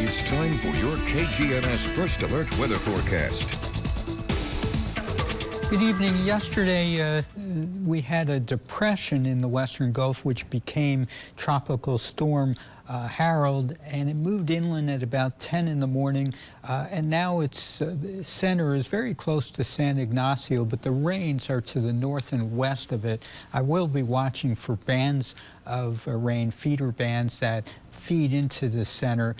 It's time for your KGNS First Alert weather forecast. Good evening. Yesterday, we had a depression in the western Gulf, which became Tropical Storm Harold, and it moved inland at about 10 in the morning, and now its center is very close to San Ignacio, but the rains are to the north and west of it. I will be watching for bands of rain, feeder bands that feed into the center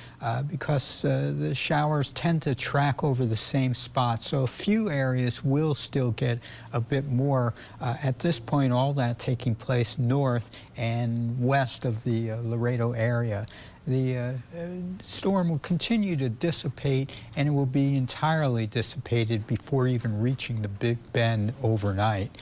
because the showers tend to track over the same spot. So a few areas will still get a bit more. At this point, all that taking place north and west of the Laredo area. The storm will continue to dissipate, and it will be entirely dissipated before even reaching the Big Bend overnight.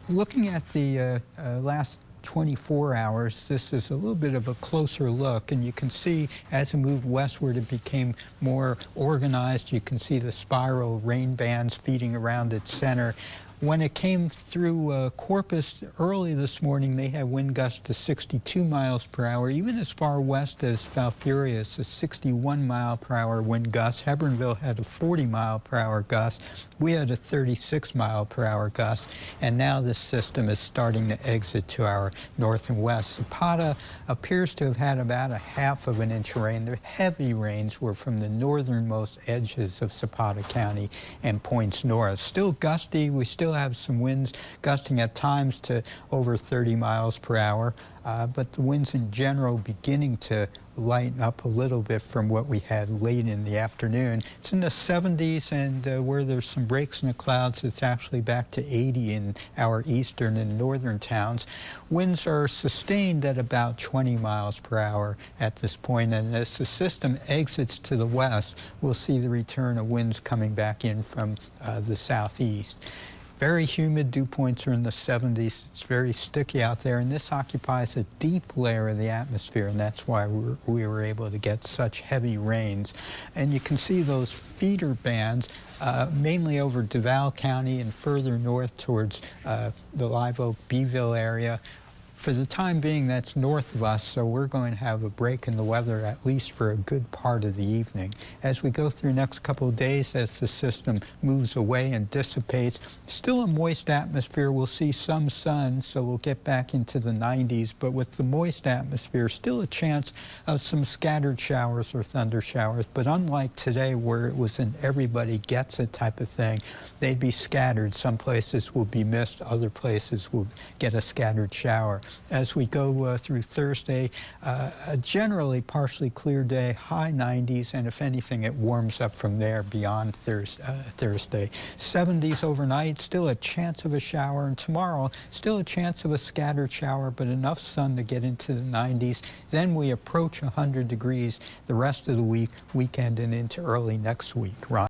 Looking at the last 24 hours, this is a little bit of a closer look, and you can see as it moved westward it became more organized. You can see the spiral rain bands feeding around its center. When it came through Corpus early this morning, they had wind gusts to 62 miles per hour, even as far west as Falfurrias, a 61 mile per hour wind gust. Hebbronville had a 40 mile per hour gust. We had a 36 mile per hour gust, and now this system is starting to exit to our north and west. Zapata appears to have had about a half of an inch of rain. The heavy rains were from the northernmost edges of Zapata County and points north. Still gusty. We still have some winds gusting at times to over 30 miles per hour, but the winds in general beginning to lighten up a little bit from what we had late in the afternoon. It's in the 70s, and where there's some breaks in the clouds, it's actually back to 80 in our eastern and northern towns. Winds are sustained at about 20 miles per hour at this point, and as the system exits to the west, we'll see the return of winds coming back in from the southeast. Very humid, dew points are in the 70s. It's very sticky out there, and this occupies a deep layer of the atmosphere, and that's why we were able to get such heavy rains. And you can see those feeder bands mainly over Duval County and further north towards the Live Oak, Beeville area. For the time being, that's north of us, so we're going to have a break in the weather at least for a good part of the evening. As we go through the next couple of days, as the system moves away and dissipates, still a moist atmosphere. We'll see some sun, so we'll get back into the 90s, but with the moist atmosphere, still a chance of some scattered showers or thunder showers. But unlike today, where it was an everybody gets it type of thing, they'd be scattered. Some places will be missed, other places will get a scattered shower. As we go through Thursday, a generally partially clear day, high 90s, and if anything, it warms up from there beyond Thursday. 70s overnight, still a chance of a shower, and tomorrow, still a chance of a scattered shower, but enough sun to get into the 90s. Then we approach 100 degrees the rest of the week, weekend, and into early next week. Ron?